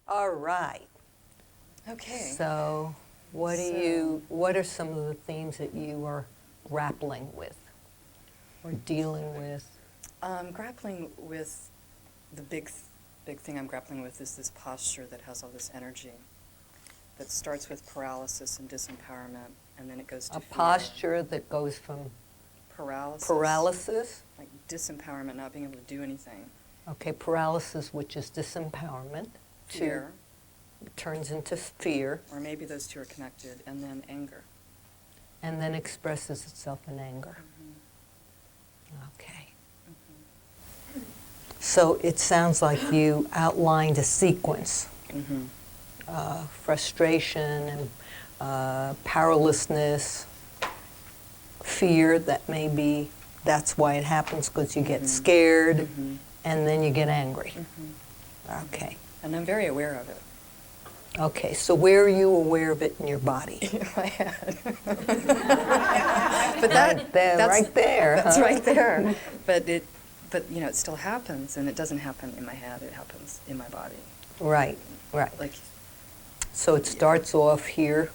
All right. Okay. So, what are some of the themes that you are grappling with or dealing with? Grappling with the big thing I'm grappling with is this posture that has all this energy that starts with paralysis and disempowerment, and then it goes to A fear. posture that goes from paralysis, like disempowerment, not being able to do anything, okay, paralysis, which is disempowerment, fear, turns into fear, or maybe those two are connected, and then anger. and then expresses itself in anger. Okay. So it sounds like you outlined a sequence. Frustration and powerlessness, fear, that maybe that's why it happens, because you get scared, and then you get angry. Okay. And I'm very aware of it. Okay, so where are you aware of it in your body? In my head. But Right there. That's huh? right there. But it still happens, and it doesn't happen in my head. It happens in my body. Right. Like, So it starts off here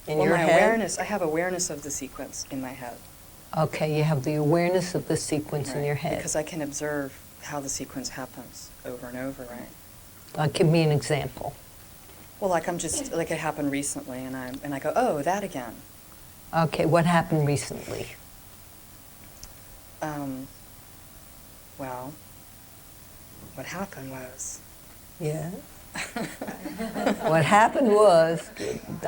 in your head? Awareness, I have awareness of the sequence in my head. Okay, you have the awareness of the sequence in your head. Because I can observe how the sequence happens over and over, right? Give me an example. Well, like it happened recently, and I go, oh, that again. Okay, what happened recently? Well, what happened was... Yeah. What happened was,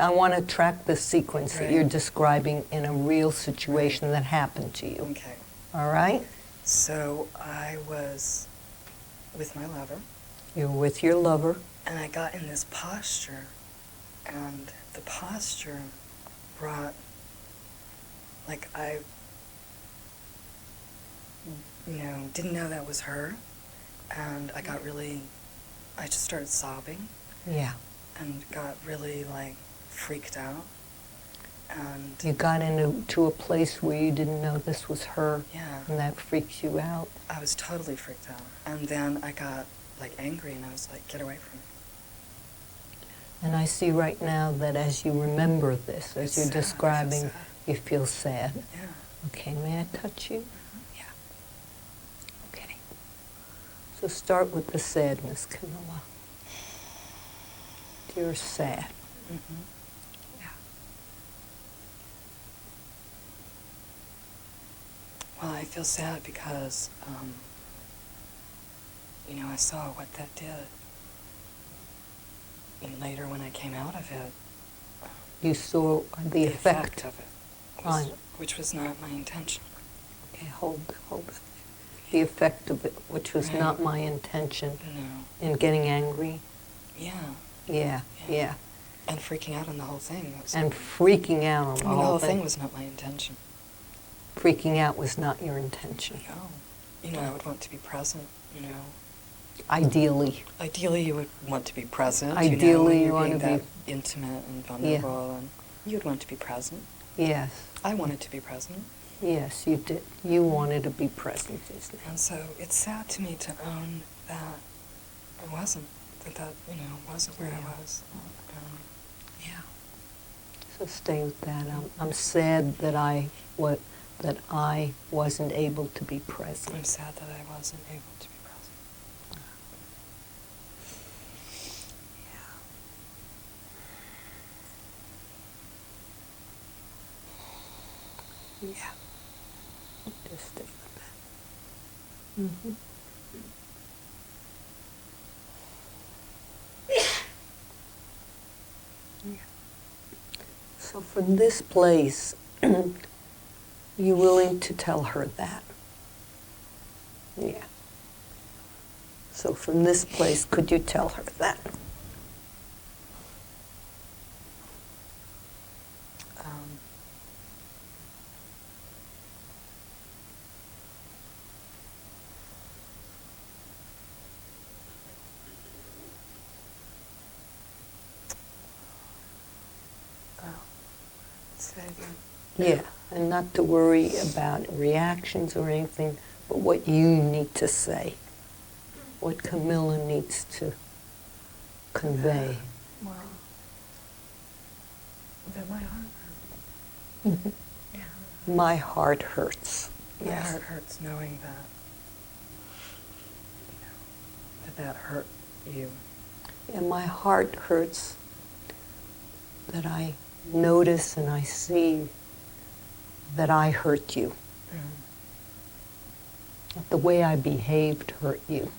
I want to track the sequence that you're describing in a real situation that happened to you. Okay. All right? So I was with my lover. You're with your lover. And I got in this posture, and the posture brought, like, I didn't know that was her, and I just started sobbing. Yeah. And got really, like, freaked out. And you got into a place where you didn't know this was her. Yeah. And that freaks you out. I was totally freaked out. And then I got, like, angry, and I was like, get away from me. And I see right now that as you remember this, as you're describing, you feel sad. Yeah. Okay, may I touch you? Yeah. Okay. So start with the sadness, Camilla. You're sad. Yeah. Well, I feel sad because, I saw what that did. And later when I came out of it... You saw the effect of it, which was not my intention. Okay, hold it. The effect of it, which was not my intention. No. In getting angry? Yeah. Yeah. And freaking out on the whole thing. And freaking out on the whole thing. Thing was not my intention. Freaking out was not your intention. No. I would want to be present, Ideally. Ideally, you would want to be present. Ideally, you want to be be intimate and vulnerable, and you would want to be present. Yes. I wanted to be present. Yes, you did. You wanted to be present, isn't it? And so it's sad to me to own that I wasn't. That wasn't where I was. Yeah. So stay with that. I'm sad that I wasn't able to be present. I'm sad that I wasn't able to be present. Yeah. Just stay with that. So from this place, you're willing to tell her that? Yeah. So from this place, could you tell her that? Yeah, and not to worry about reactions or anything, but what you need to say, what Camilla needs to convey? Well, that my heart hurts. My heart hurts. My Yes. heart hurts knowing that hurt you. And my heart hurts that I notice and I see that I hurt you. That the way I behaved hurt you.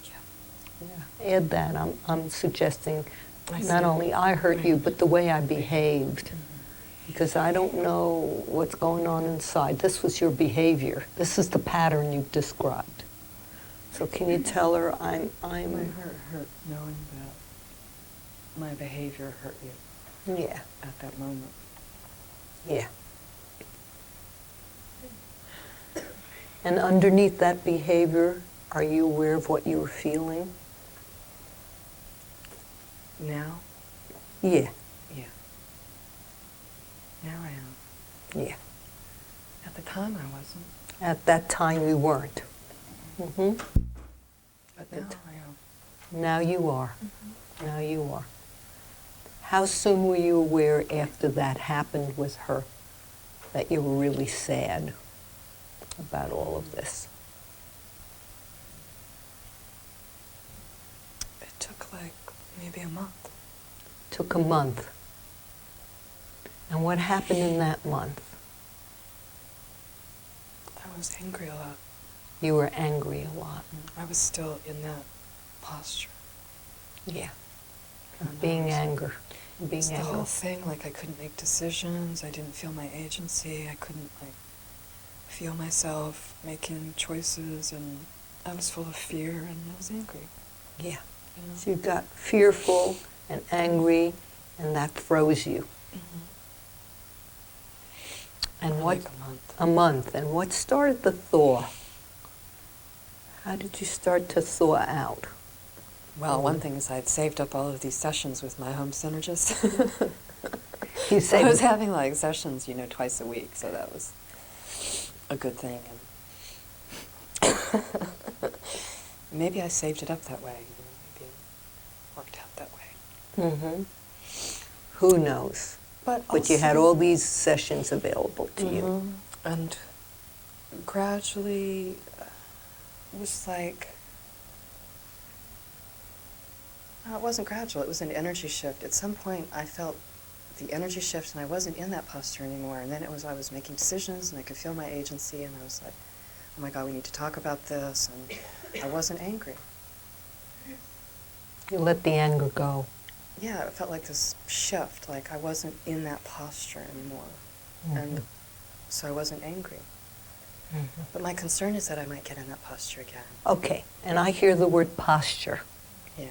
Yeah. Add that. I'm suggesting not only I hurt you, but the way I behaved. Because I don't know what's going on inside. This was your behavior. This is the pattern you've described. So can you tell her I'm My heart hurts knowing that my behavior hurt you Yeah. at that moment. Yeah. And underneath that behavior, are you aware of what you were feeling? Now? Yeah. Yeah. Now I am. Yeah. At the time I wasn't. At that time you weren't. Mm-hmm. But now I am. Now you are. Now you are. How soon were you aware after that happened with her that you were really sad about all of this? It took like maybe a month. Took a month. And what happened in that month? I was angry a lot. You were angry a lot. I was still in that posture. Yeah. And Being I was- anger. Being It's the anger. whole thing, like I couldn't make decisions, I didn't feel my agency, I couldn't like feel myself making choices, and I was full of fear and I was angry. Yeah. You know? So you got fearful and angry, and that froze you. And For what? like a month. A month. And what started the thaw? How did you start to thaw out? Well, one thing is I'd saved up all of these sessions with my home synergist. You So I saved- was having like sessions, twice a week, so that was a good thing. And maybe I saved it up that way. Maybe it worked out that way. Mm-hmm. Who knows? But you had all these sessions available to you. And gradually, it was like, it wasn't gradual, it was an energy shift. At some point, I felt the energy shift and I wasn't in that posture anymore. And then I was making decisions and I could feel my agency and I was like, oh my God, we need to talk about this. And I wasn't angry. You let the anger go. Yeah, it felt like this shift, like I wasn't in that posture anymore. And so I wasn't angry. But my concern is that I might get in that posture again. Okay, and I hear the word posture. Yeah,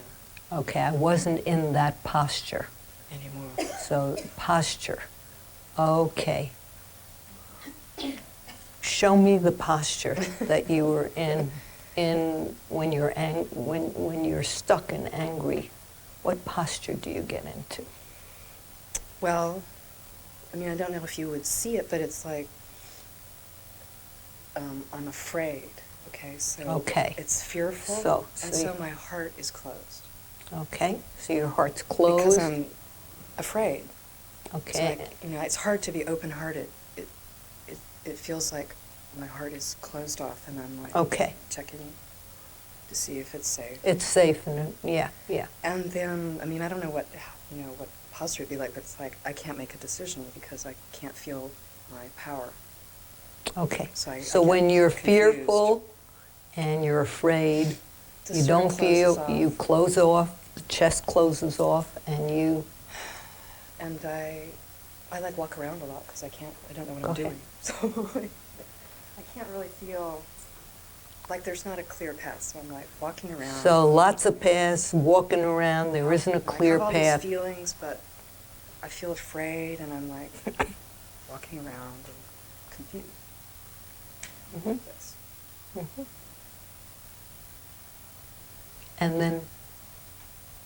Okay, I wasn't in that posture. anymore. So, posture. Okay. Show me the posture that you were in when you're stuck and angry. What posture do you get into? Well, I mean, I don't know if you would see it, but it's like, I'm afraid, okay? So Okay. it's fearful, So and so my heart is closed. Okay, so your heart's closed. Because I'm afraid. Okay. So it's hard to be open-hearted. It feels like my heart is closed off, and I'm like Okay. checking to see if it's safe. It's safe and yeah. And then, I mean, I don't know what posture would be like, but it's like I can't make a decision because I can't feel my power. Okay. So I when get you're confused. fearful and you're afraid, The you circle don't feel, closes you off. close off, the chest closes off, and you. And I like walk around a lot because I don't know what Go I'm ahead. doing. So I can't really feel, like there's not a clear path, so I'm like walking around. So lots of paths, walking around, there isn't a clear I have all path. these feelings, but I feel afraid, and I'm like walking around and confused. Mhm. Yes. Mhm. And then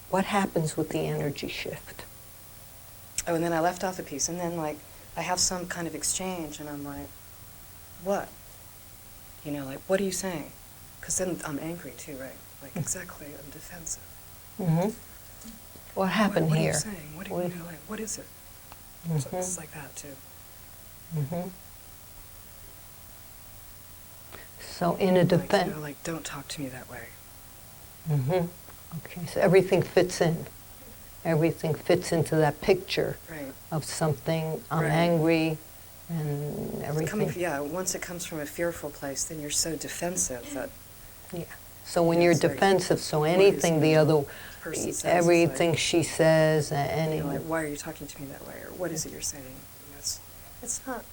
what happens with the energy shift? Oh, and then I left off a piece, and then like I have some kind of exchange, and I'm like, what? Like, what are you saying? Because then I'm angry too, right? Like, exactly, I'm defensive. Mm-hmm. What happened what here? What are you saying? What, We- you know, like, what is it? Mm-hmm. So it's like that, too. Mm-hmm. So in a Like, defense... you know, like, don't talk to me that way. Mm-hmm. Okay, so everything fits in. Everything fits into that picture Right. of something, I'm Right. angry, and everything. Once it comes from a fearful place, then you're so defensive that Yeah. So when you're it's like, defensive, so what is anything the it other, person says is everything like, she says, you any, know, like, why are you talking to me that way? Or what is it you're saying? You know, it's not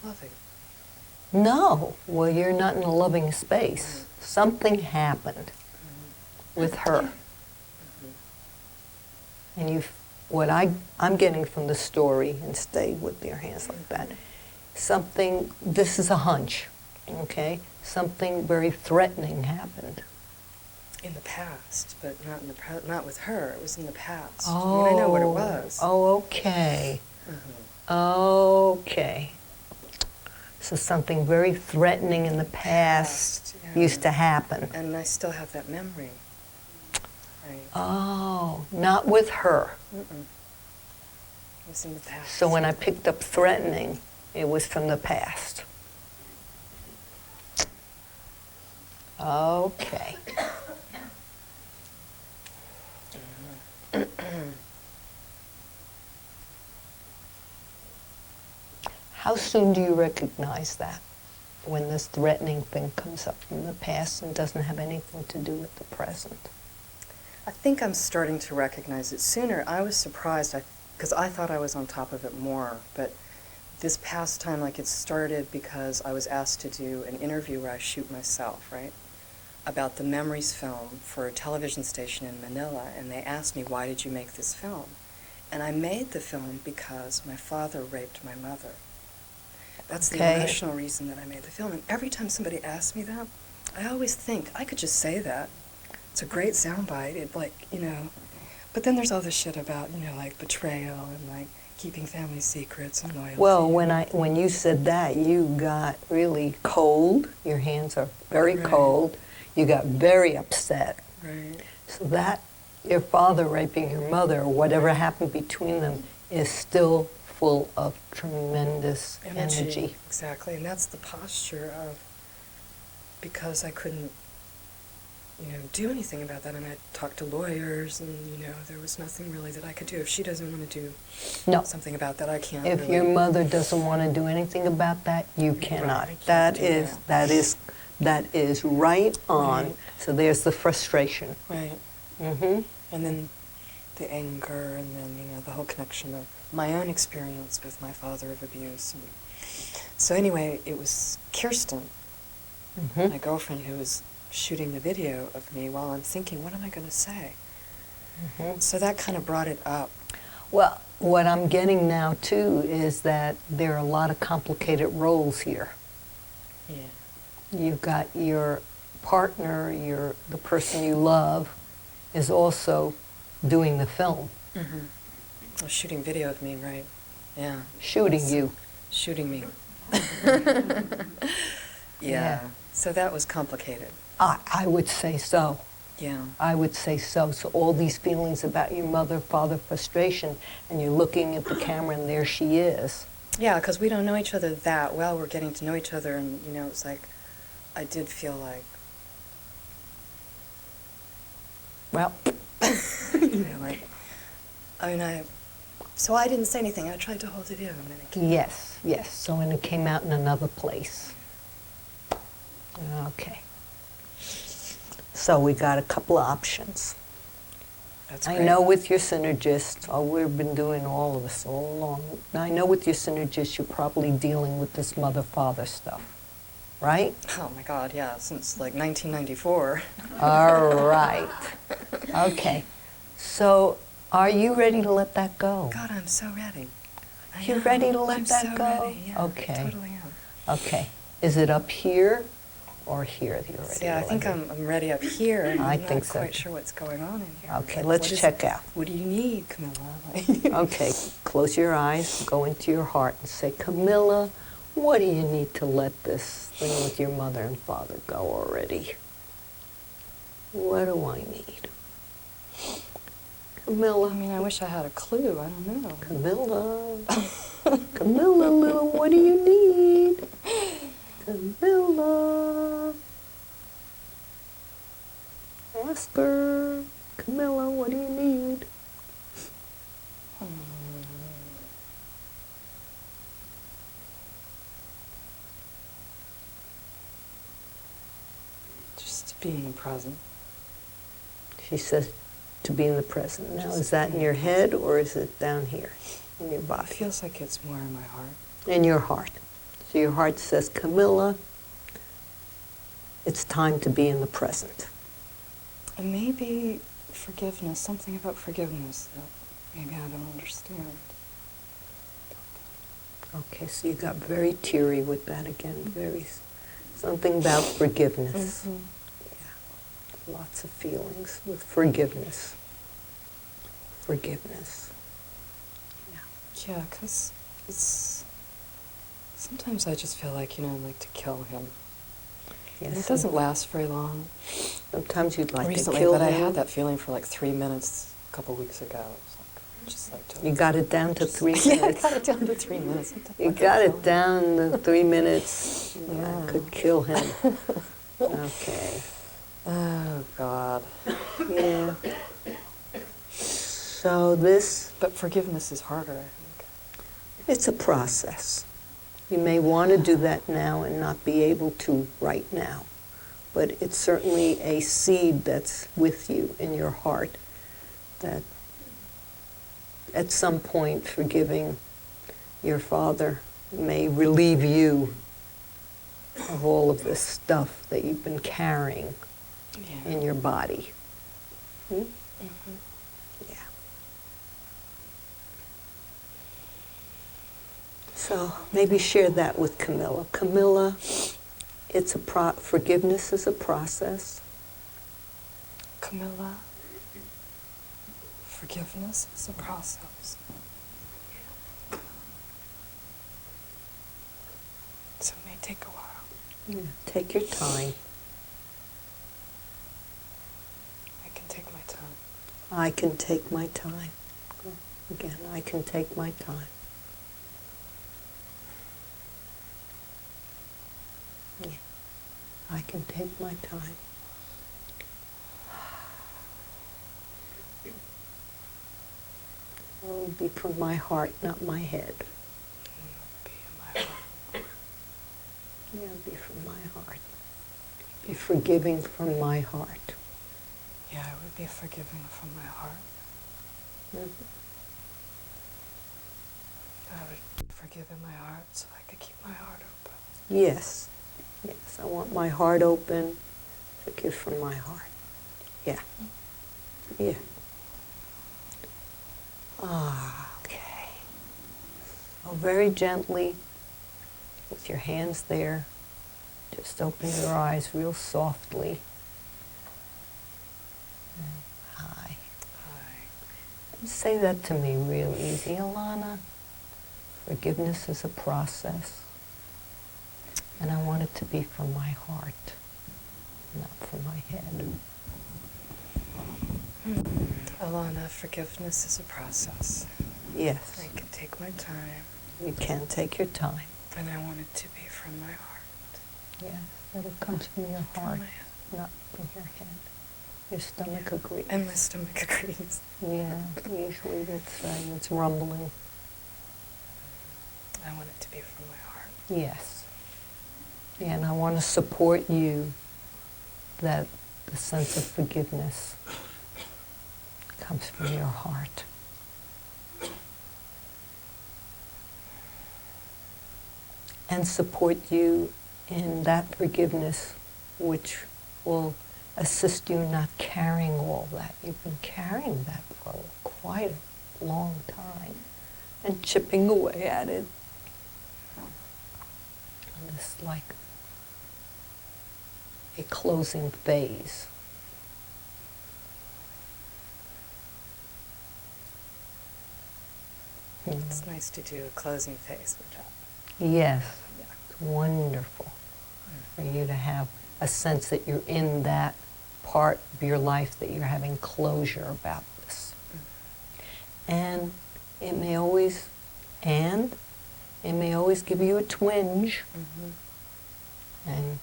loving. no, well, you're not in a loving space. Something happened with her. And what I'm getting from the story, and stay with your hands like that, something, this is a hunch, okay? Something very threatening happened. In the past, but not in the not with her. It was in the past. I mean, I know what it was. Oh, okay. Mhm. Okay. So something very threatening in the past yeah. used to happen. And I still have that memory. Right. Oh, not with her. Mm-mm. It was in the past. So when I picked up threatening, it was from the past. Okay. How soon do you recognize that? When this threatening thing comes up from the past and doesn't have anything to do with the present? I think I'm starting to recognize it sooner. I was surprised because I thought I was on top of it more, but this past time, like, it started because I was asked to do an interview where I shoot myself, right, about the Memories film for a television station in Manila, and they asked me, why did you make this film? And I made the film because my father raped my mother. That's the emotional reason that I made the film. And every time somebody asks me that, I always think, I could just say that. It's a great soundbite. It, like, you know, but then there's all this shit about, you know, like betrayal and like keeping family secrets and loyalty. Well, when you said that, you got really cold. Your hands are very Right. cold. You got very upset. Right. So that your father raping your mother, or whatever happened between them, is still full of tremendous energy. Exactly, and that's the posture of, because I couldn't, you know, do anything about that, and I talked to lawyers, and, you know, there was nothing really that I could do. If she doesn't want to do No. something about that, I can't. If really. your mother doesn't want to do anything about that, you cannot. I can't That do that is right on. Right. So there's the frustration. Right. Mm-hmm. And then the anger, and then, you know, the whole connection of my own experience with my father of abuse. And so anyway, it was Kirsten, Mm-hmm. my girlfriend, who was shooting the video of me while I'm thinking, what am I going to say? Mm-hmm. So that kind of brought it up. Well, what I'm getting now, too, is that there are a lot of complicated roles here. Yeah. You've got your partner, the person you love, is also doing the film, Mm-hmm. Well, shooting video of me, right? Yeah. shooting you. Shooting me. Yeah. So that was complicated. I would say so. Yeah. I would say so. So all these feelings about your mother, father frustration, and you're looking at the camera and there she is. Yeah, because we don't know each other that well. We're getting to know each other, and, you know, it's like, I did feel like, Well, you know, like, I mean, so I didn't say anything. I tried to hold it in, and then it came. yes, yes. So when it came out in another place. Okay. So we got a couple of options. That's I great. know with your Synergist, we've been doing all of this all along. Now, I know with your Synergist, you're probably dealing with this mother-father stuff, right? Oh my God, yeah, since like 1994. All right. Okay. So are you ready to let that go? God, I'm so ready. I You're am. ready to let I'm that so go? Ready. Yeah, Okay. I totally am. Okay. Is it up here or here that you're ready? Yeah, I to think let it? I'm ready up here, and I I'm think not so, quite too. sure what's going on in here. Okay, Like, let's what is check it? out. What do you need, Camilla? Okay, close your eyes, go into your heart and say, Camilla, what do you need to let this thing with your mother and father go already? What do I need? Camilla. I mean, I wish I had a clue. I don't know. Camilla. Camilla, little, what do you need? Camilla. Ask her. Camilla, what do you need? Just being present. She says to be in the present. Now, is that in your head or is it down here in your It body? feels like it's more in my heart. In your heart. So your heart says, Camilla, it's time to be in the present. And maybe forgiveness, something about forgiveness that maybe I don't understand. Okay, so you got very teary with that again. Something about forgiveness. Mm-hmm. Yeah, lots of feelings with forgiveness. Forgiveness. Yeah, because it's... Sometimes I just feel like, I'd like to kill him. Yes, And it doesn't last very long. Sometimes you'd like Recently, to kill but I him. had that feeling for like 3 minutes a couple weeks ago. Just like to... You got it down to 3 minutes. Yeah, I got it down to 3 minutes. You got it down to 3 minutes. Yeah. I could kill him. Okay. Oh, God. Yeah. So this, But forgiveness is harder, I think. it's a process. You may want to do that now and not be able to right now. But it's certainly a seed that's with you in your heart that at some point forgiving your father may relieve you of all of this stuff that you've been carrying in your body. Hmm? Mm-hmm. Yeah. So maybe share that with Camilla. Camilla, it's forgiveness is a process. Camilla, forgiveness is a process. So it may take a while. Yeah. Take your time. I can take my time. I can take my time. Again, I can take my time. Yeah. I can take my time. It will be from my heart, not my head. Be in my heart. Yeah, be from my heart. Be forgiving from my heart. Yeah, I would be forgiving from my heart. Mm-hmm. I would forgive in my heart so I could keep my heart open. Yes. Yes, I want my heart open. Forgive from my heart. Yeah. Yeah. Okay. So very gently, with your hands there, just open your eyes real softly. Hi. Hi. Say that to me real easy, Ilana. Forgiveness is a process. And I want it to be from my heart, not from my head. Ilana, forgiveness is a process. Yes. I can take my time. You can take your time. And I want it to be from my heart. Yes, that it comes from your From heart, my head. not from your head. Your stomach agrees. And my stomach agrees. Yeah, usually that's right. It's rumbling. I want it to be from my heart. Yes. Yeah, and I want to support you that the sense of forgiveness comes from your heart. And support you in that forgiveness which will assist you not carrying all that. You've been carrying that for quite a long time and chipping away at it. And this like a closing phase. It's nice to do a closing phase with that. Yes, Yeah. it's wonderful for you to have a sense that you're in that part of your life that you're having closure about this. And it may always, give you a twinge, and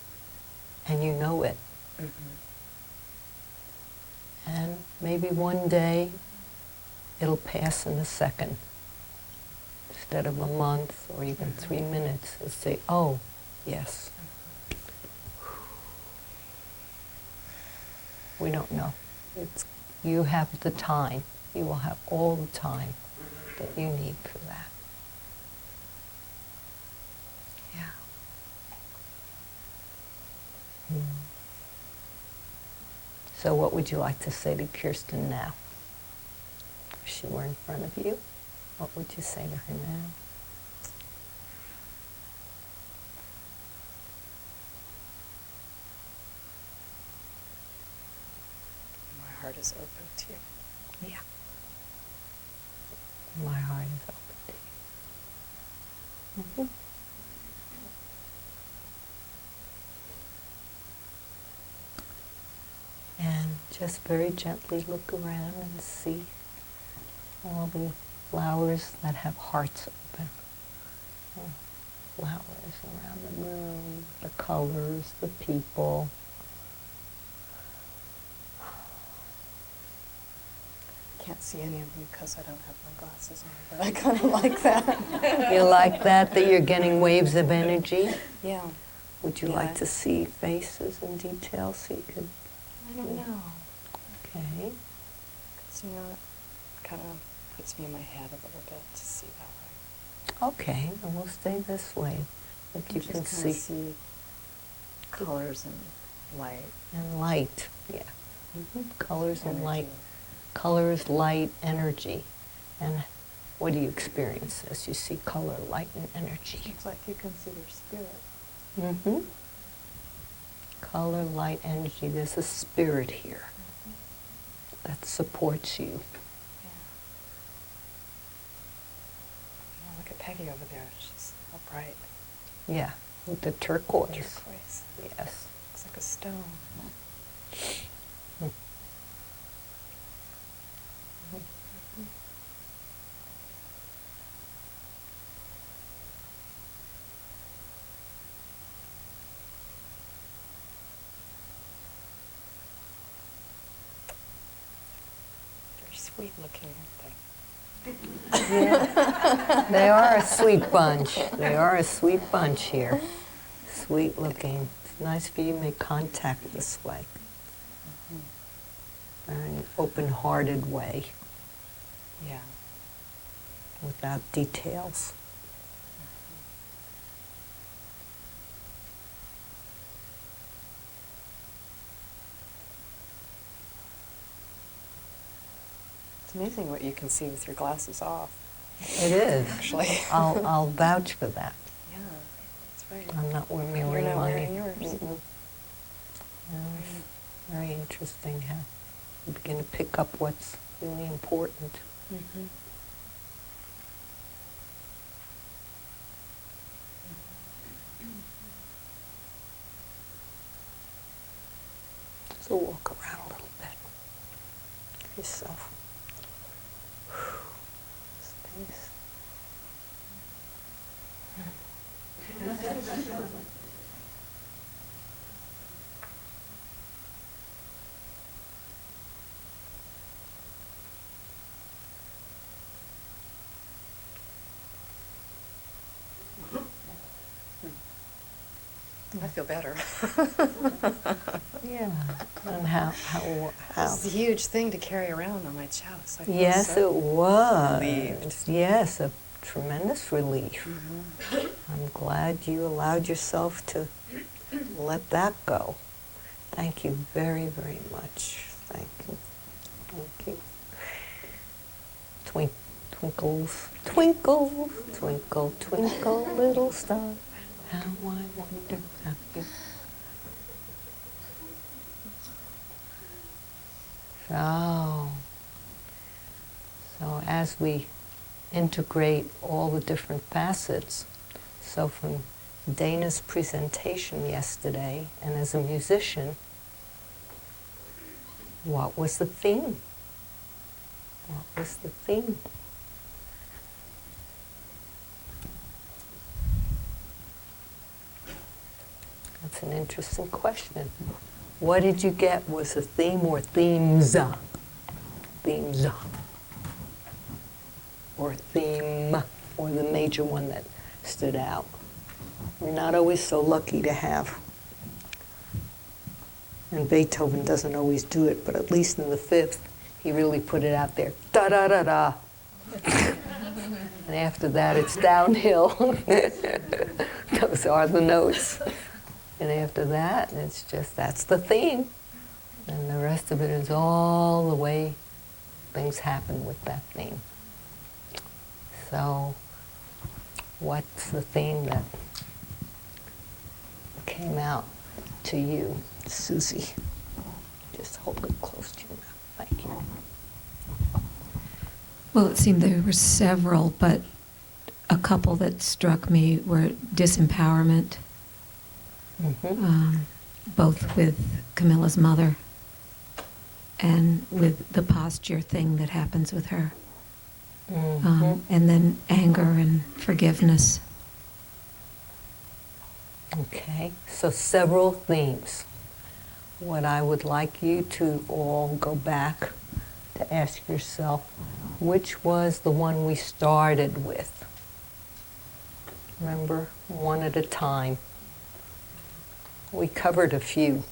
you know it. And maybe one day it'll pass in a second. Instead of a month or even 3 minutes, and say, oh, yes. We don't know. You have the time. You will have all the time that you need for that. Yeah. So what would you like to say to Kirsten now? If she were in front of you, what would you say to her now? My heart is open to you. Yeah. My heart is open to you. And just very gently look around and see all the flowers that have hearts open. Flowers around the room, the colors, the people. Can't see any of you because I don't have my glasses on, but I kind of like that. You like that you're getting waves of energy? Yeah. Would you like to see faces and details so you could? I don't know. Okay. Because, it kind of puts me in my head a little bit to see that way. Okay, then we'll stay this way. But you can just see colors and light. And light, yeah. Colors and Energy. light. Colors, light, energy. And what do you experience as you see color, light, and energy? It's like you can see their spirit. Color, light, energy. There's a spirit here that supports you. Yeah, look at Peggy over there. She's all bright. Yeah, with the turquoise. Turquoise. Yes. It's like a stone. Very sweet looking, aren't they? Yeah. They are a sweet bunch. They are a sweet bunch here. Sweet looking. It's nice for you to make contact this way. In an open-hearted way. Yeah. Without details. It's amazing what you can see with your glasses off. It is. Actually. I'll vouch for that. Yeah, that's right. I'm not wearing You're not mine. wearing yours. Very interesting how you begin to pick up what's really important. So walk around a little bit. Give yourself space. I feel better. Yeah. And how? It's a huge thing to carry around on my chest. I feel Yes, so it was. relieved. Yes, a tremendous relief. I'm glad you allowed yourself to let that go. Thank you very, very much. Thank you. Thank you. Twinkles, twinkle, twinkle, twinkle, little star. How I wonder how you. So as we integrate all the different facets, so from Dana's presentation yesterday, and as a musician, what was the theme? What was the theme? That's an interesting question. What did you get? Was a theme or themes? Themes. Or theme, or the major one that stood out. We're not always so lucky to have. And Beethoven doesn't always do it, but at least in the fifth, he really put it out there. Da da da da. And after that, it's downhill. Those are the notes. And after that, it's just, that's the theme. And the rest of it is all the way things happen with that theme. So, what's the theme that came out to you, Susie? Just hold it close to your mouth. Thank you. Well, it seemed there were several, but a couple that struck me were disempowerment, both with Camilla's mother and with the posture thing that happens with her. And then anger and forgiveness. Okay, so several themes. What I would like you to all go back to ask yourself, which was the one we started with? Remember, one at a time. We covered a few.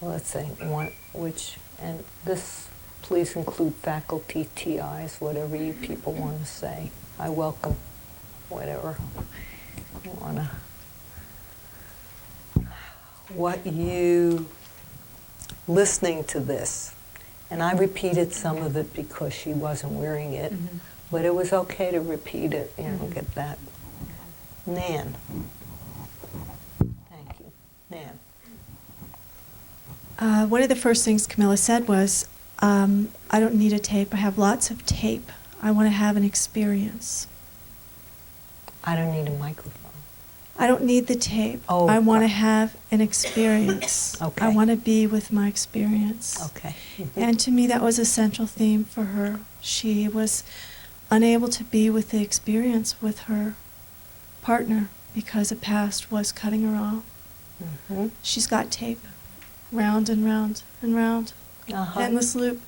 Let's say one, which, and this, please include faculty, TIs, whatever you people want to say. I welcome whatever you want to. What you, listening to this, and I repeated some of it because she wasn't wearing it, but it was okay to repeat it, you know, get that. Nan. Thank you. Nan. One of the first things Camilla said was, I don't need a tape. I have lots of tape. I want to have an experience. I don't need a microphone. I don't need the tape. Oh, I want to have an experience. Okay. I want to be with my experience. Okay. And to me, that was a central theme for her. She was unable to be with the experience with her partner because the past was cutting her off. She's got tape, round and round and round, endless loop.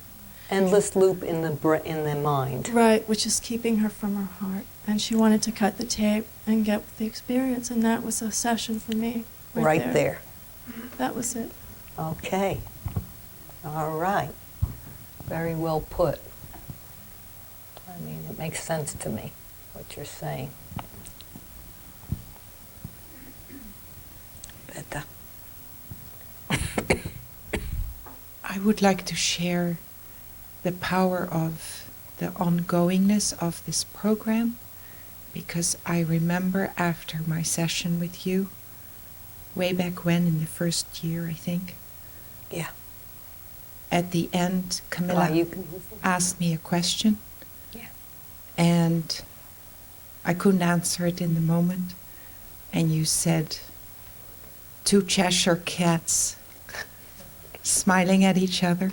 Endless loop in the mind. Right, which is keeping her from her heart. And she wanted to cut the tape and get with the experience, and that was a session for me. Right there. That was it. Okay. All right. Very well put. I mean, it makes sense to me, what you're saying. Beta. I would like to share the power of the ongoingness of this program, because I remember after my session with you, way back when, in the first year, I think. Yeah. At the end, Camilla asked me a question. Yeah. And I couldn't answer it in the moment. And you said, 2 Cheshire cats smiling at each other.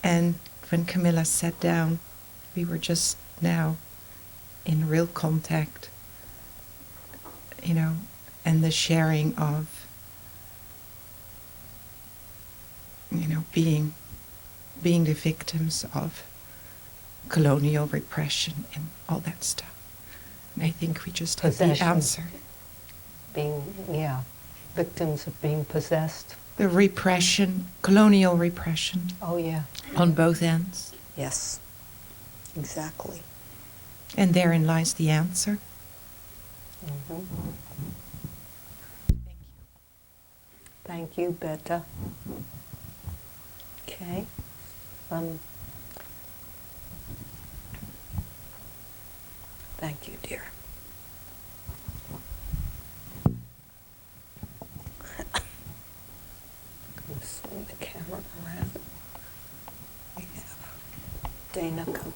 And when Camilla sat down, we were just now in real contact, you know, and the sharing of, you know, being the victims of colonial repression and all that stuff. And I think we just have the answer. Victims of being possessed. The repression, colonial repression. Oh, yeah. On both ends. Yes, exactly. And therein lies the answer. Thank you, Beta. Okay. Thank you, dear. I'm going to swing the camera around. We have Dana come.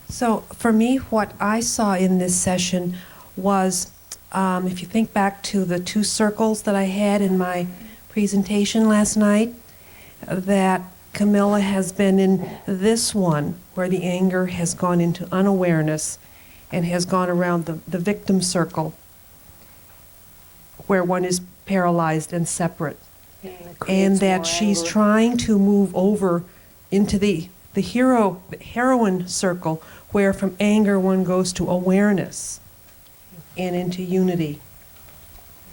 So for me, what I saw in this session was if you think back to the 2 circles that I had in my presentation last night, that Camilla has been in this one, where the anger has gone into unawareness and has gone around the victim circle, where one is paralyzed and separate. And that she's trying to move over into the heroine circle, where from anger one goes to awareness and into unity.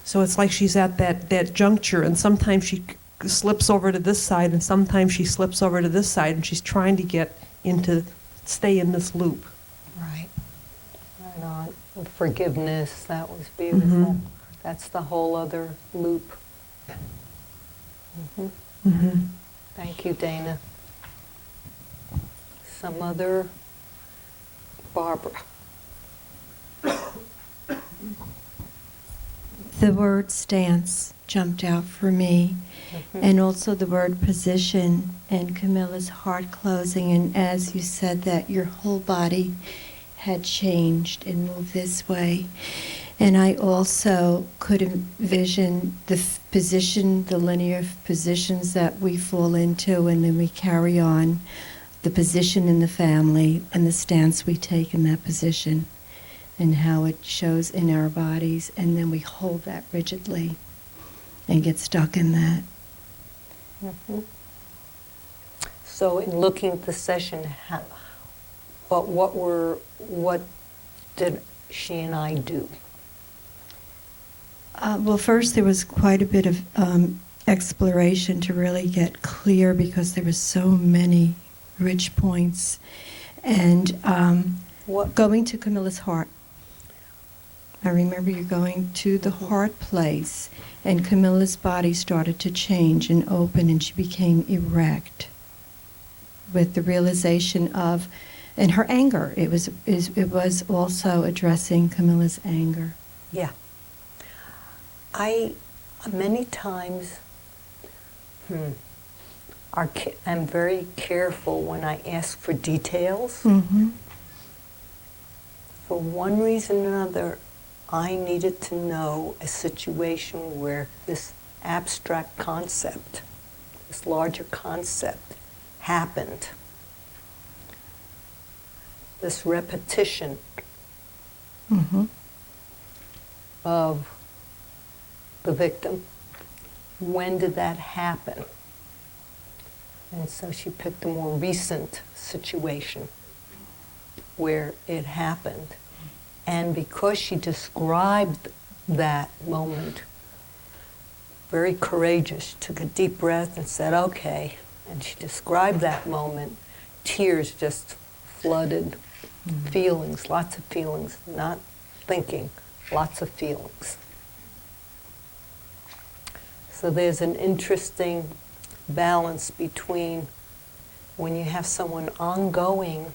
So it's like she's at that juncture, and sometimes she slips over to this side, and sometimes she slips over to this side, and she's trying to stay in this loop. Right. Right on. Forgiveness, that was beautiful. Mhm. That's the whole other loop. Mhm. Mm-hmm. Thank you, Dana. Some other? Barbara. The word stance jumped out for me, and also the word position, and Camilla's heart closing, and as you said that your whole body had changed and moved this way. And I also could envision the position, the linear positions that we fall into, and then we carry on the position in the family and the stance we take in that position, and how it shows in our bodies, and then we hold that rigidly and get stuck in that. Mm-hmm. So in looking at the session, what did she and I do? Well, first there was quite a bit of exploration to really get clear, because there were so many rich points. And going to Camilla's heart. I remember you going to the heart place, and Camilla's body started to change and open, and she became erect with the realization of, and her anger. It was also addressing Camilla's anger. Yeah. I many times I'm very careful when I ask for details. Mm-hmm. For one reason or another, I needed to know a situation where this abstract concept, this larger concept, happened. This repetition of the victim. When did that happen? And so she picked a more recent situation where it happened. And because she described that moment, very courageous, she took a deep breath and said, okay. And she described that moment. Tears just flooded, feelings, lots of feelings, not thinking, lots of feelings. So there's an interesting balance between when you have someone ongoing,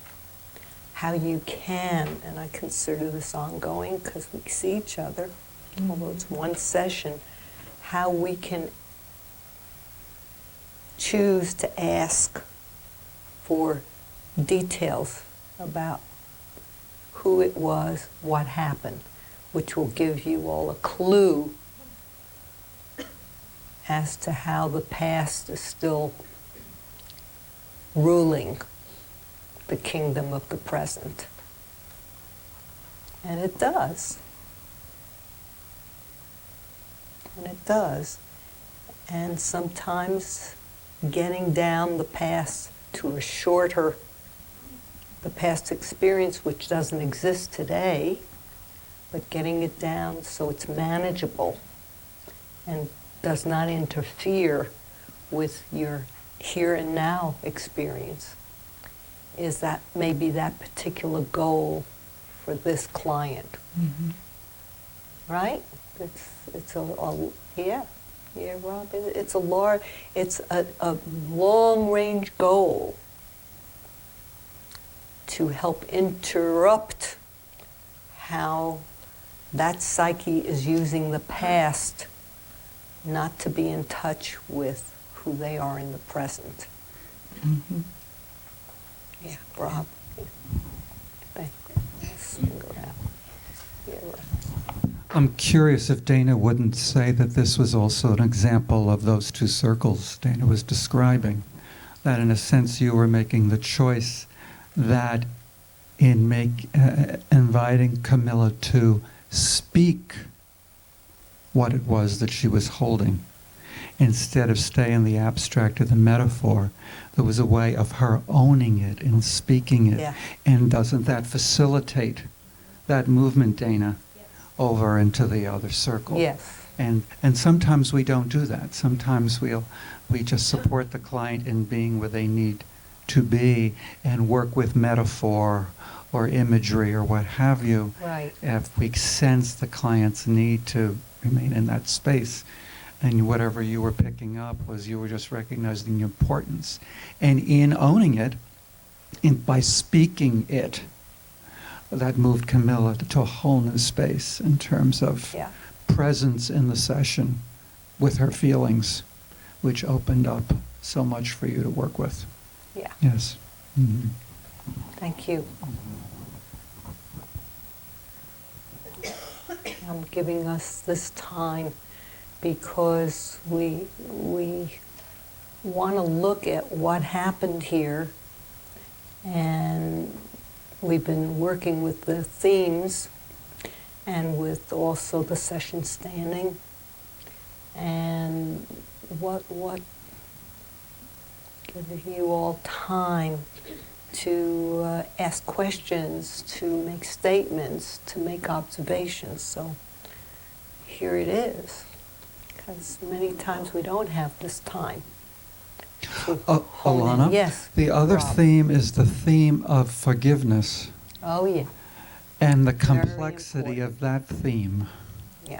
how you can, and I consider this ongoing because we see each other, although it's one session, how we can choose to ask for details about who it was, what happened, which will give you all a clue as to how the past is still ruling the kingdom of the present. And it does. And it does. And sometimes getting down the past to a shorter, the past experience which doesn't exist today, but getting it down so it's manageable and does not interfere with your here and now experience, is that maybe that particular goal for this client. Right? It's Rob. It's a long range goal to help interrupt how that psyche is using the past not to be in touch with who they are in the present. Yeah, Rob. Thank you. Yeah, right. I'm curious if Dana wouldn't say that this was also an example of those two circles Dana was describing. That in a sense you were making the choice that in inviting Camilla to speak what it was that she was holding, instead of stay in the abstract or the metaphor, there was a way of her owning it and speaking it. Yeah. And doesn't that facilitate that movement, Dana, over into the other circle? Yes. And sometimes we don't do that. Sometimes we just support the client in being where they need to be and work with metaphor or imagery or what have you. Right. If we sense the client's need to remain in that space. And whatever you were picking up was you were just recognizing the importance. And in owning it, by speaking it, that moved Camilla to a whole new space in terms of Yeah. presence in the session with her feelings, which opened up so much for you to work with. Yeah. Yes. Mm-hmm. Thank you. I'm giving us this time because we want to look at what happened here, and we've been working with the themes and with also the session standing, and what give you all time to ask questions, to make statements, to make observations. So here it is, because many times we don't have this time. to hone in. Ilana, Yes. the other Rob. theme is the theme of forgiveness Oh, yeah. and the Very complexity important. of that theme. Yeah.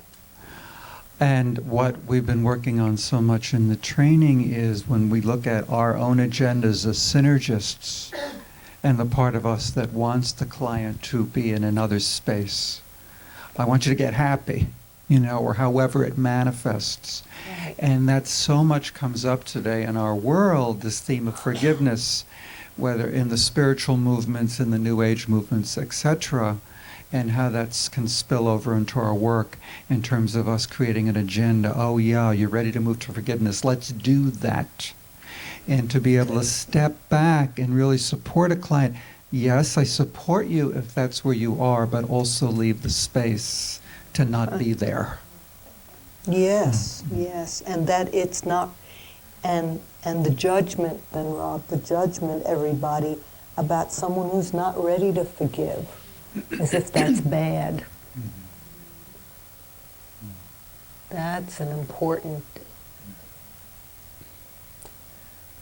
And what we've been working on so much in the training is when we look at our own agendas as synergists and the part of us that wants the client to be in another space. I want you to get happy, or however it manifests. Right. And that so much comes up today in our world, this theme of forgiveness, whether in the spiritual movements, in the New Age movements, etc., and how that can spill over into our work in terms of us creating an agenda. Oh yeah, you're ready to move to forgiveness. Let's do that. And to be able to step back and really support a client. Yes, I support you if that's where you are, but also leave the space to not be there. Yes, yes, and that it's not, and the judgment, then Rob, the judgment, everybody, about someone who's not ready to forgive, as if that's bad. That's an important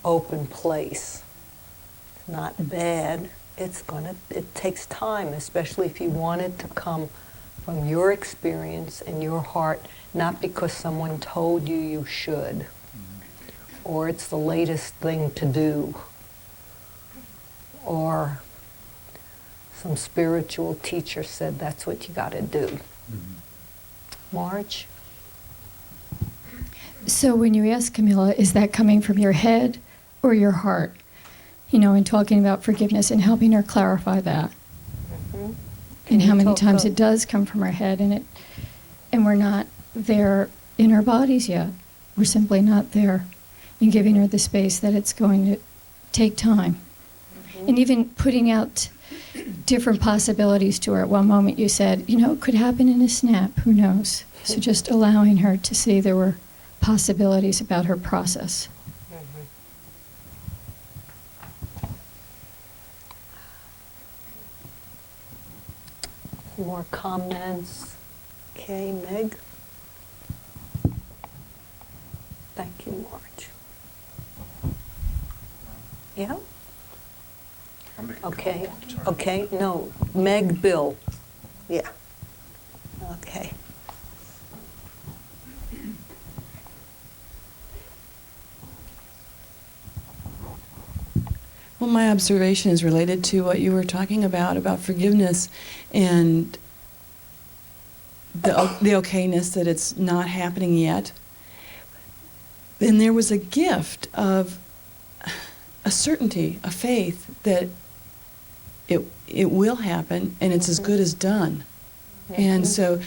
open place. It's not bad. It takes time, especially if you want it to come from your experience and your heart, not because someone told you you should, or it's the latest thing to do, or some spiritual teacher said that's what you got to do. Marge? So when you ask Camilla, is that coming from your head or your heart? In talking about forgiveness and helping her clarify that. Mm-hmm. And how many talk times about- it does come from our head, and we're not there in our bodies yet. We're simply not there, and giving her the space that it's going to take time. And even putting out different possibilities to her. At one moment you said, it could happen in a snap, who knows? So just allowing her to see there were possibilities about her process. More comments? Okay, Meg? Thank you, Marge. Yeah? Okay, okay, no, Meg, Bill. Yeah. Okay. Well, my observation is related to what you were talking about forgiveness and the okayness that it's not happening yet. And there was a gift of a certainty, a faith that it will happen and it's as good as done. And so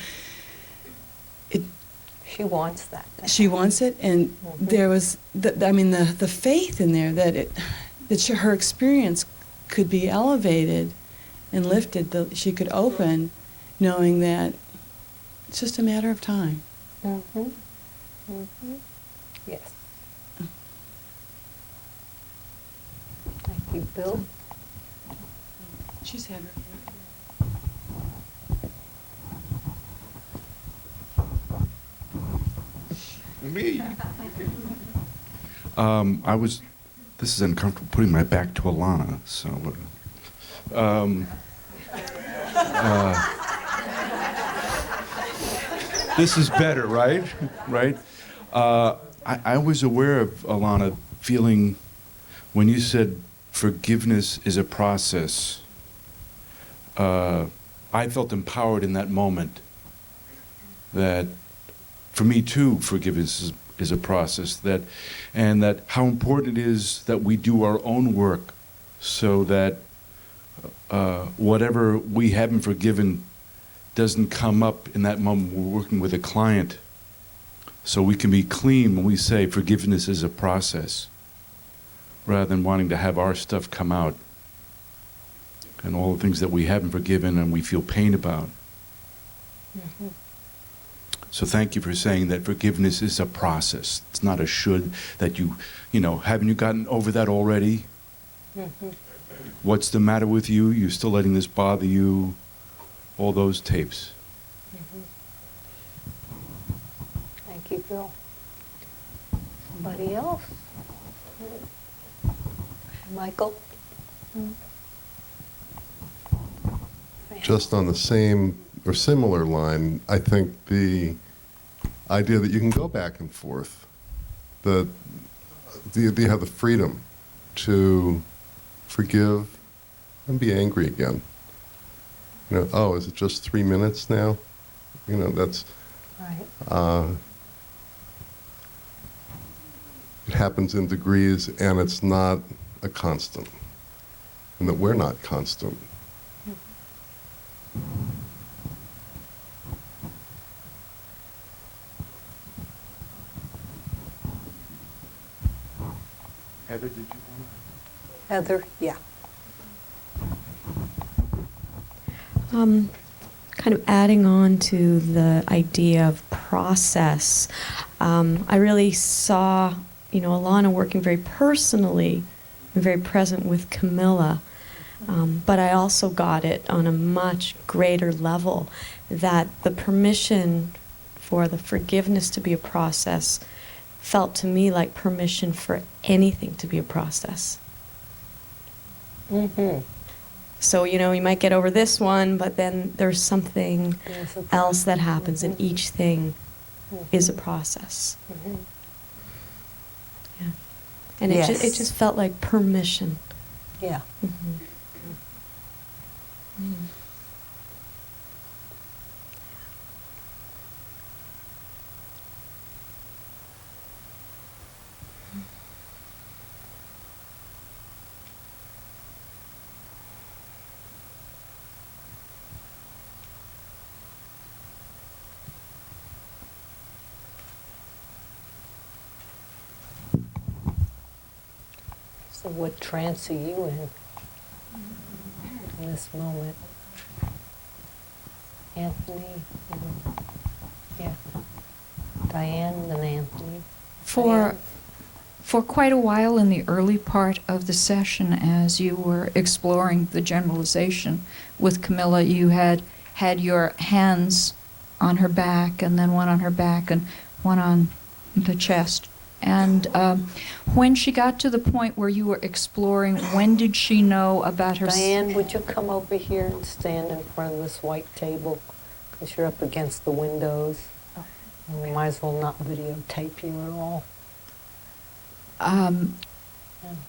She wants that. she wants it, and there was, the faith in there that her experience could be elevated and lifted, that she could open, knowing that it's just a matter of time. Mm-hmm. Mm-hmm. Yes. Thank you, Bill. She's had her. Me. This is uncomfortable putting my back to Ilana, so. This is better, right? Right? I was aware of Ilana feeling, when you said forgiveness is a process, I felt empowered in that moment. That for me too, forgiveness is a process, and that how important it is that we do our own work, so that whatever we haven't forgiven doesn't come up in that moment we're working with a client. So we can be clean when we say forgiveness is a process, rather than wanting to have our stuff come out and all the things that we haven't forgiven and we feel pain about. Mm-hmm. So thank you for saying that forgiveness is a process. It's not a should, that haven't you gotten over that already? Mm-hmm. What's the matter with you? You're still letting this bother you? All those tapes. Mm-hmm. Thank you, Bill. Somebody else? Michael? Just on the same or similar line, I think the idea that you can go back and forth, that you have the freedom to forgive and be angry again. Oh, is it just 3 minutes now? That's Right. It happens in degrees, and it's not a constant, and that we're not constant. Heather, did you want to? Heather, yeah. Kind of adding on to the idea of process, I really saw, Ilana working very personally and very present with Camilla, but I also got it on a much greater level, that the permission for the forgiveness to be a process felt to me like permission for anything to be a process. Mm-hmm. So, you might get over this one, but then there's something else that happens, and each thing is a process. Mm-hmm. Yeah. And Yes. it just felt like permission. Yeah. Mm-hmm. Mm. So what trance are you in this moment? Anthony? Yeah. Diane and Anthony. For quite a while in the early part of the session, as you were exploring the generalization with Camilla, you had your hands on her back, and then one on her back and one on the chest. And when she got to the point where you were exploring, when did she know about her... Diane, would you come over here and stand in front of this white table? Because you're up against the windows. And we might as well not videotape you at all.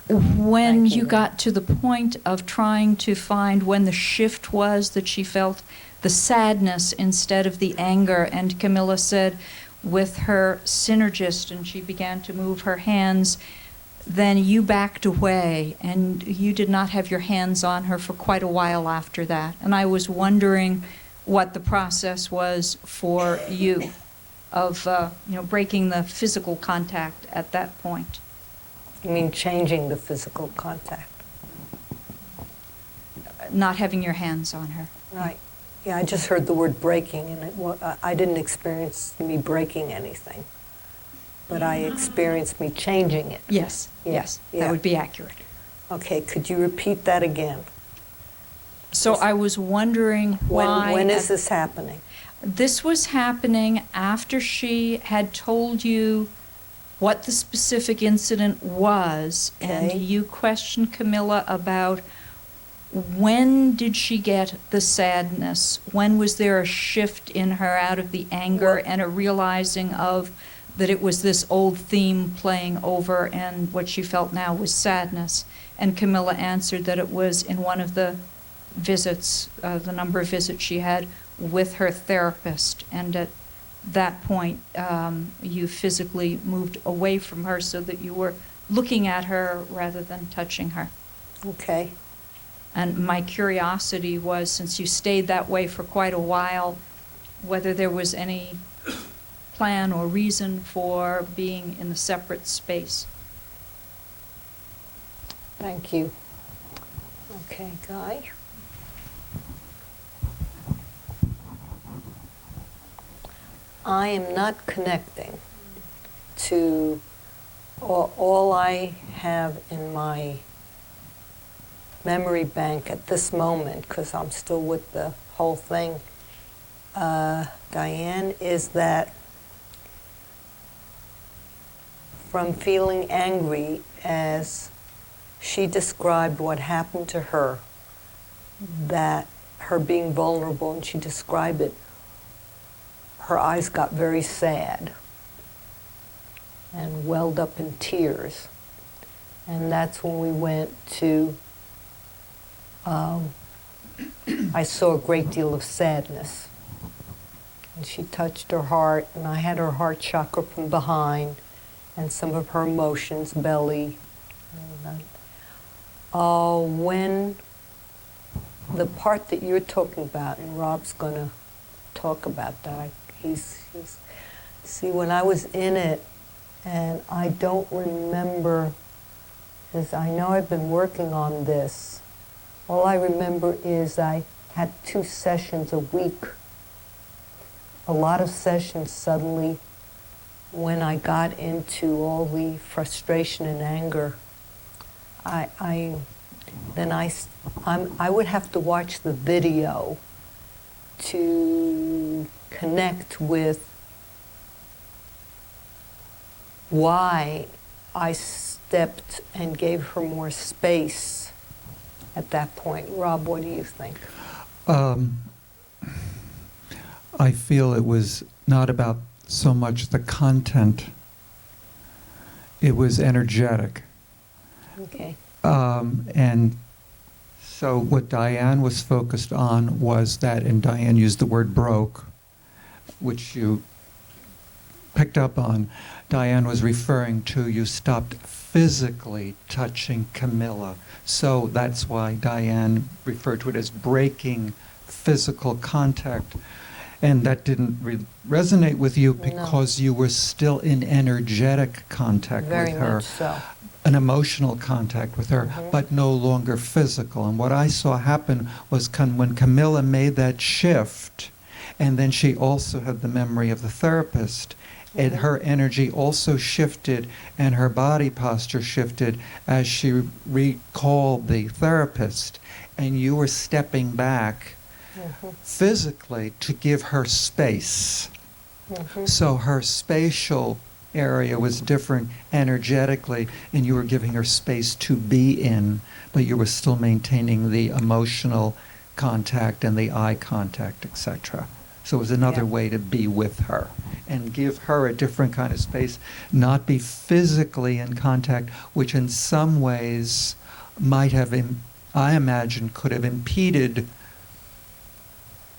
When you got to the point of trying to find when the shift was that she felt the sadness instead of the anger, and Camilla said with her Synergist, and she began to move her hands, then you backed away and you did not have your hands on her for quite a while after that. And I was wondering what the process was for you. of breaking the physical contact at that point. You mean changing the physical contact? Not having your hands on her. Right. Yeah, I just heard the word breaking, and I didn't experience me breaking anything, but I experienced me changing it. Yes, yes, that would be accurate. Okay, could you repeat that again? So I was wondering why... When is this happening? This was happening after she had told you what the specific incident was, and you questioned Camilla about when did she get the sadness? When was there a shift in her out of the anger and a realizing of that it was this old theme playing over, and what she felt now was sadness? And Camilla answered that it was in one of the visits, the number of visits she had with her therapist, and at that point you physically moved away from her so that you were looking at her rather than touching her. Okay. And my curiosity was, since you stayed that way for quite a while, whether there was any plan or reason for being in a separate space. Thank you. Okay, Guy? I am not connecting to all I have in my memory bank at this moment, because I'm still with the whole thing, Diane, is that from feeling angry as she described what happened to her, that her being vulnerable, and she described it, her eyes got very sad and welled up in tears. And that's when we went to, I saw a great deal of sadness. And she touched her heart, and I had her heart chakra from behind, and some of her emotions, belly. When the part that you're talking about, and Rob's going to talk about that, see, when I was in it, and I don't remember, because I know I've been working on this, all I remember is I had 2 sessions a week, a lot of sessions suddenly. When I got into all the frustration and anger, I would have to watch the video to connect with why I stepped and gave her more space at that point. Rob, what do you think? I feel it was not about so much the content, it was energetic. Okay. And so what Diane was focused on was that, and Diane used the word broke, which you picked up on. Diane was referring to you stopped physically touching Camilla. So that's why Diane referred to it as breaking physical contact. And that didn't resonate with you because you were still in energetic contact with her. Very much so. An emotional contact with her, but no longer physical. And what I saw happen was when Camilla made that shift, and then she also had the memory of the therapist, and her energy also shifted and her body posture shifted as she recalled the therapist, and you were stepping back physically to give her space. So her spatial area was different energetically, and you were giving her space to be in, but you were still maintaining the emotional contact and the eye contact, etc. So it was another way to be with her and give her a different kind of space, not be physically in contact, which in some ways might have, I imagine, could have impeded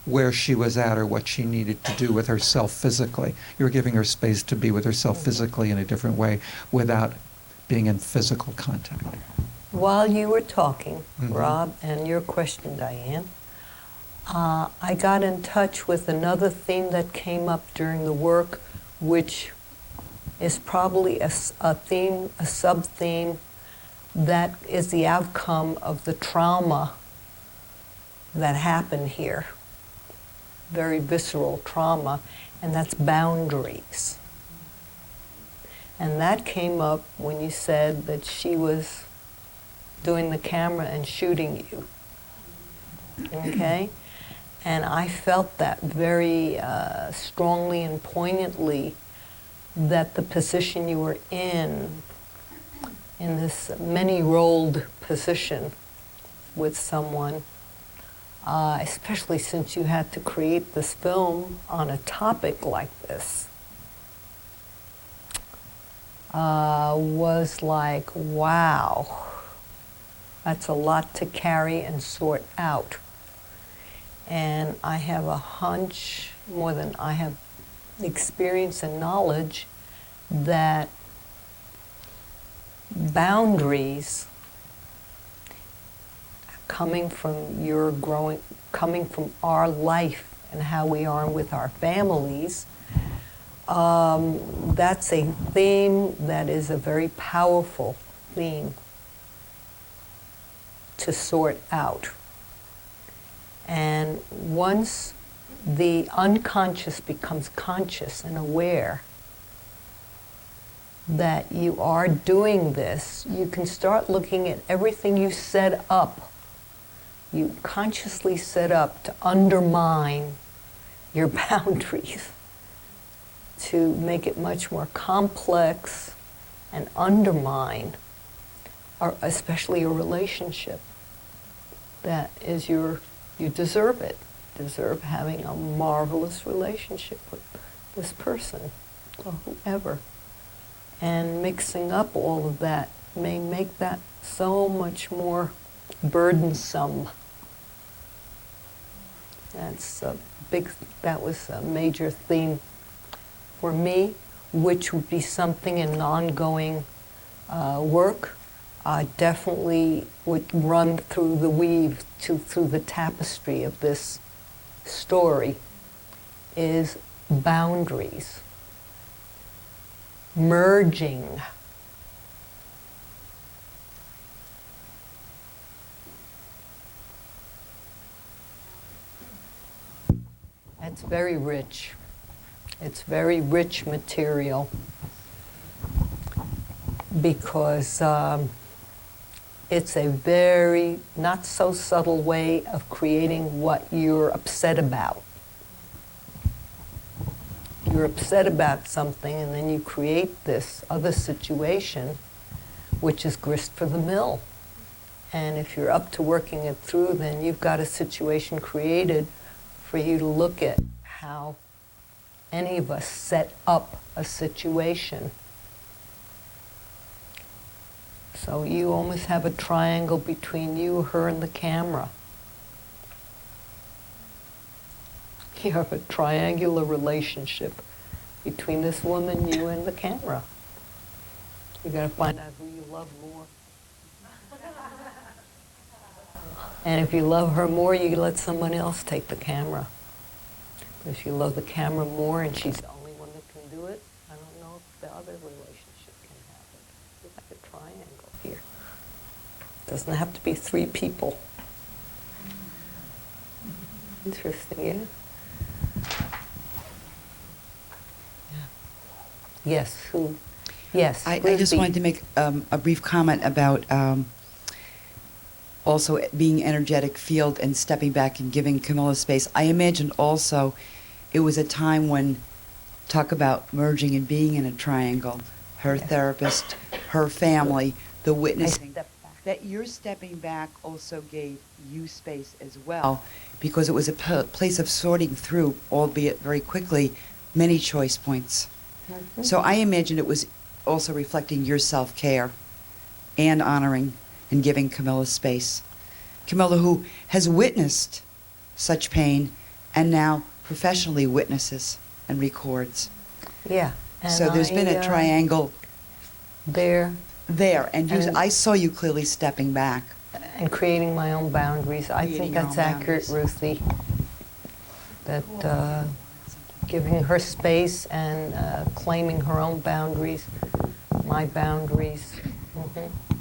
where she was at or what she needed to do with herself physically. You were giving her space to be with herself physically in a different way without being in physical contact. While you were talking, Rob, and your question, Diane, I got in touch with another theme that came up during the work, which is probably a theme, a sub-theme that is the outcome of the trauma that happened here. Very visceral trauma, and that's boundaries. And that came up when you said that she was doing the camera and shooting you. Okay? And I felt that very strongly and poignantly, that the position you were in this many-rolled position with someone, especially since you had to create this film on a topic like this, was like, wow, that's a lot to carry and sort out. And I have a hunch, more than I have experience and knowledge, that boundaries coming from our life and how we are with our families, that's a theme that is a very powerful theme to sort out. And once the unconscious becomes conscious and aware that you are doing this, you can start looking at everything you set up, you consciously set up to undermine your boundaries, to make it much more complex and undermine, or especially a relationship that is you deserve it. Deserve having a marvelous relationship with this person or whoever. And mixing up all of that may make that so much more burdensome. That was a major theme for me, which would be something in ongoing work. I definitely would run through the weave, through the tapestry of this story, is boundaries, merging. It's very rich. It's very rich material because it's a very not so subtle way of creating what you're upset about. You're upset about something and then you create this other situation which is grist for the mill. And if you're up to working it through, then you've got a situation created for you to look at how any of us set up a situation. So you almost have a triangle between you, her, and the camera. You have a triangular relationship between this woman, you, and the camera. You gotta find out who you love more. And if you love her more, you let someone else take the camera. But if you love the camera more and she's the only one that can do it, I don't know if the other relationship can happen. It's like a triangle here. It doesn't have to be 3 people. Interesting, yeah? Yes, who? Yes. I just wanted to make a brief comment about also being energetic field and stepping back and giving Camilla space. I imagined also it was a time when, talk about merging and being in a triangle, her therapist, her family, the witnessing, that your stepping back also gave you space as well, because it was a place of sorting through, albeit very quickly, many choice points. Mm-hmm. So I imagined it was also reflecting your self-care and honoring and giving Camilla space. Camilla, who has witnessed such pain and now professionally witnesses and records. Yeah. So there's been a triangle there. And I saw you clearly stepping back. And creating my own boundaries. I think that's accurate, Ruthie. That giving her space and claiming her own boundaries, my boundaries.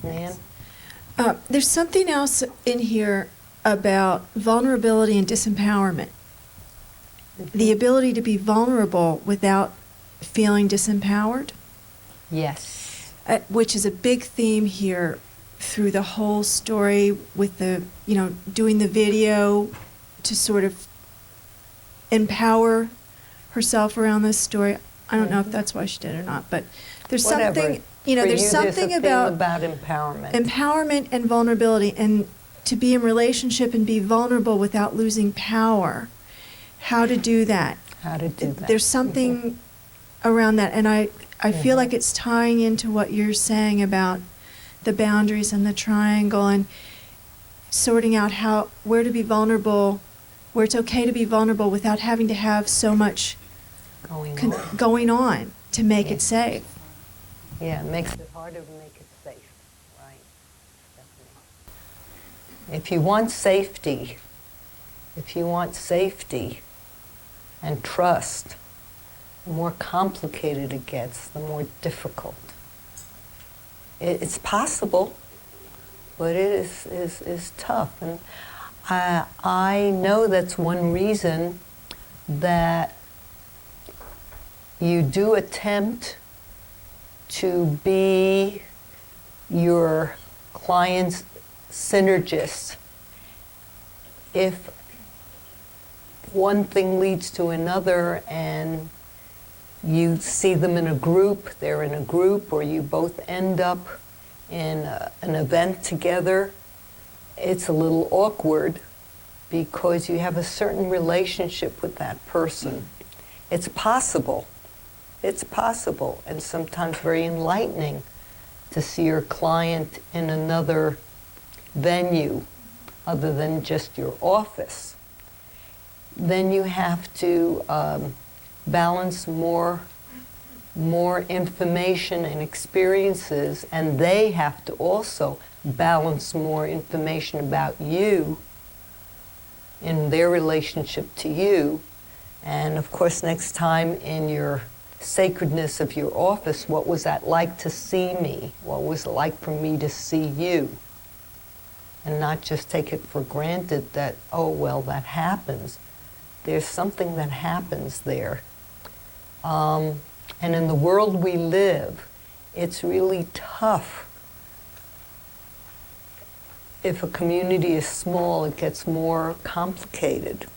Nan? There's something else in here about vulnerability and disempowerment. The ability to be vulnerable without feeling disempowered. Yes. Which is a big theme here through the whole story with the, doing the video to sort of empower herself around this story. I don't know if that's why she did it or not, but there's Whatever. something, For there's you, something there's a thing about empowerment. Empowerment and vulnerability, and to be in relationship and be vulnerable without losing power. How to do that. How to do that. There's something around that, and I feel like it's tying into what you're saying about the boundaries and the triangle and sorting out where to be vulnerable, where it's okay to be vulnerable without having to have so much going on to make it safe. Yeah, it makes it harder to make it safe, right? Definitely. If you want safety and trust, the more complicated it gets, the more difficult. It's possible, but it is tough. And I know that's one reason that you do attempt to be your client's synergist. If one thing leads to another and you see them in a group, they're in a group, or you both end up in an event together, it's a little awkward because you have a certain relationship with that person. It's possible. It's possible, and sometimes very enlightening to see your client in another venue other than just your office. Then you have to balance more information and experiences, and they have to also balance more information about you in their relationship to you. And of course, next time in your sacredness of your office, what was that like to see me? What was it like for me to see you? And not just take it for granted that, oh, well, that happens. There's something that happens there. And in the world we live, it's really tough. If a community is small, it gets more complicated.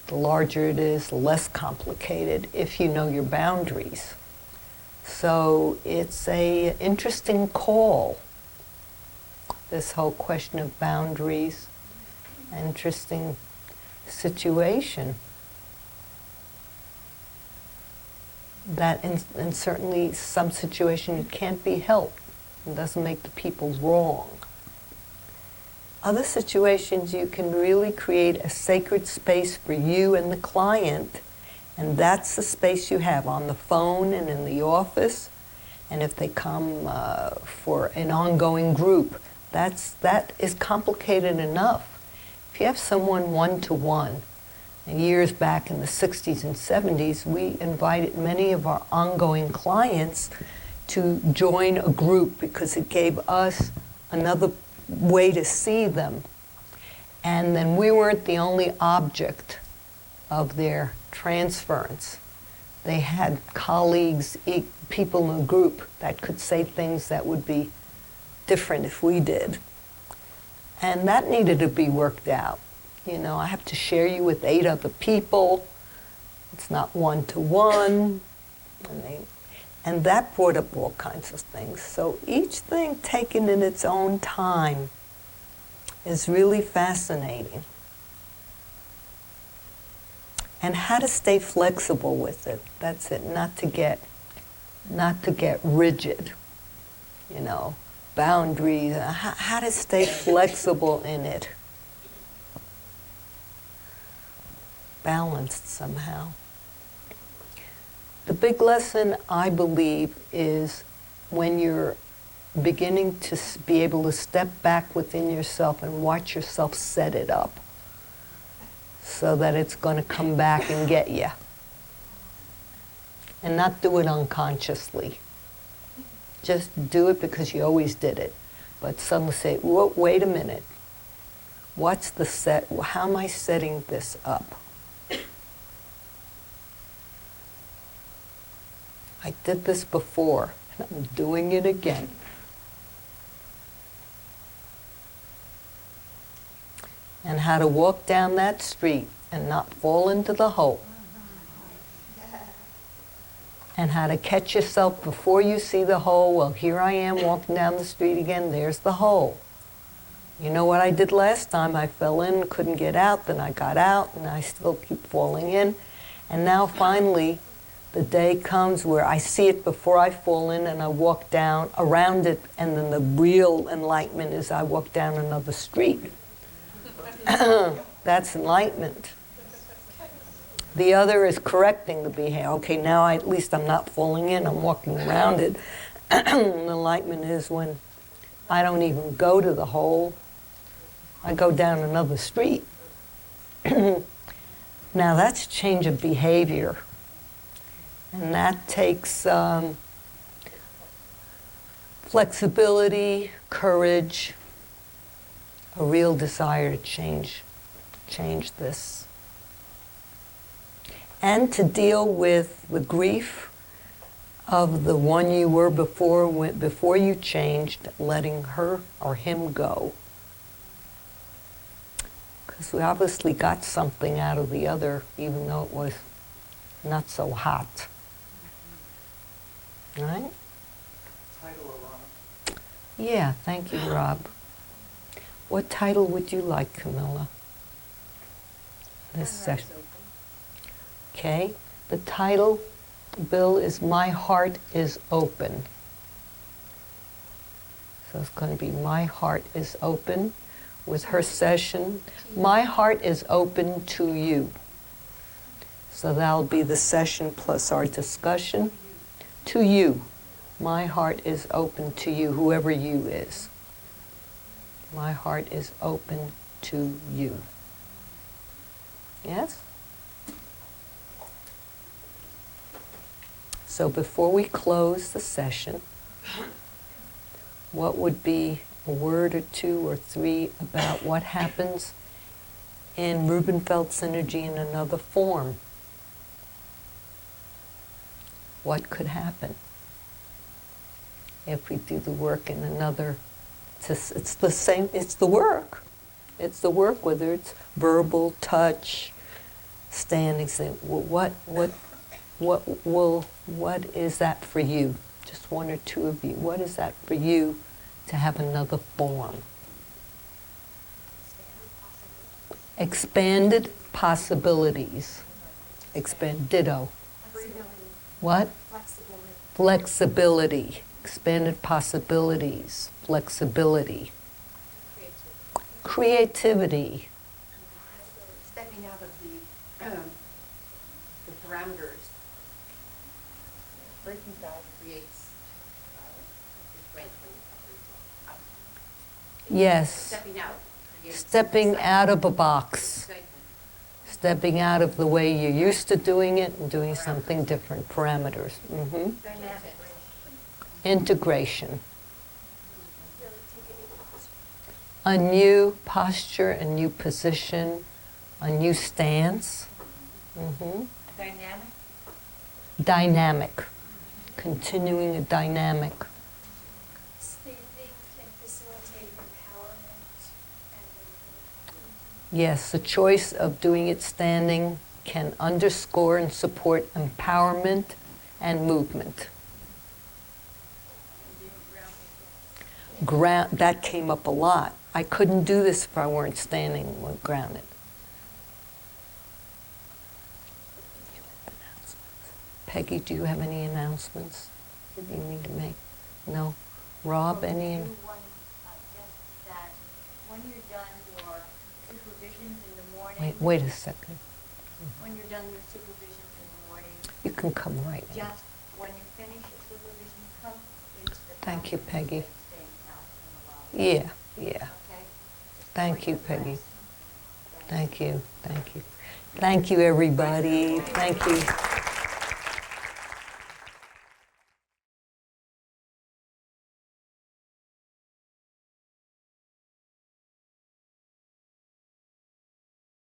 The larger it is, the less complicated if you know your boundaries. So it's an interesting call, this whole question of boundaries, interesting situation. That in certainly some situation it can't be helped. It doesn't make the people wrong. Other situations you can really create a sacred space for you and the client, and that's the space you have on the phone and in the office. And if they come for an ongoing group, that is complicated enough. If you have someone one-to-one, and years back in the 60s and 70s, we invited many of our ongoing clients to join a group because it gave us another way to see them. And then we weren't the only object of their transference. They had colleagues, people in the group that could say things that would be different if we did. And that needed to be worked out. You know, I have to share you with 8 other people. It's not one-to-one. And that brought up all kinds of things. So each thing taken in its own time is really fascinating. And how to stay flexible with it. That's it, not to get rigid, you know, boundaries, how to stay flexible in it. Balanced somehow. The big lesson, I believe, is when you're beginning to be able to step back within yourself and watch yourself set it up so that it's going to come back and get you. and not do it unconsciously. Just do it because you always did it. But suddenly say, whoa, wait a minute. What's the set? How am I setting this up? I did this before, and I'm doing it again. And how to walk down that street and not fall into the hole. And how to catch yourself before you see the hole. Well, here I am walking down the street again, there's the hole. You know what I did last time? I fell in, couldn't get out, then I got out, and I still keep falling in. And now finally, the day comes where I see it before I fall in, and I walk down around it, and then the real enlightenment is I walk down another street. That's enlightenment. The other is correcting the behavior. Okay, now at least I'm not falling in, I'm walking around it. Enlightenment is when I don't even go to the hole, I go down another street. Now that's change of behavior. And that takes flexibility, courage, a real desire to change this. And to deal with the grief of the one you were before you changed, letting her or him go. Because we obviously got something out of the other, even though it was not so hot. Right? Title, Ilana. Yeah, thank you, Rob. What title would you like, Camilla? This session. Okay, the title, Bill, is My Heart is Open. So it's going to be My Heart is Open with her session. My heart is open to you. So that'll be the session plus our discussion. To you. My heart is open to you, whoever you is. My heart is open to you. Yes? So before we close the session, what would be a word or two or three about what happens in Rubenfeld synergy in another form? What could happen if we do the work in another? It's the same, it's the work. It's the work, whether it's verbal, touch, standing, saying, what is that for you? Just one or two of you. What is that for you to have another form? Expanded possibilities. Ditto. What? Flexibility. Expanded possibilities. Flexibility. Creativity. Stepping out of the parameters. Breaking down creates different. Yes. Stepping out. Stepping out of a box. Stepping out of the way you're used to doing it and doing something different. Parameters. Mm-hmm. Integration. A new posture, a new position, a new stance. Mm-hmm. Dynamic. Dynamic. Continuing a dynamic. Standing can facilitate empowerment and Yes, the choice of doing it standing can underscore and support empowerment and movement. That came up a lot. I couldn't do this if I weren't standing or grounded. Peggy, do you have any announcements that you need to make? No? Rob, any? just that when you're done your supervisions in the morning. Wait a second. When you're done your supervisions in the morning. You can come right now. Just when you finish your supervision, come into the Thank you, Peggy. staying out in the lobby. Yeah. Okay? Thank you, Peggy. Thank you. Thank you. Thank you, everybody. Thank you.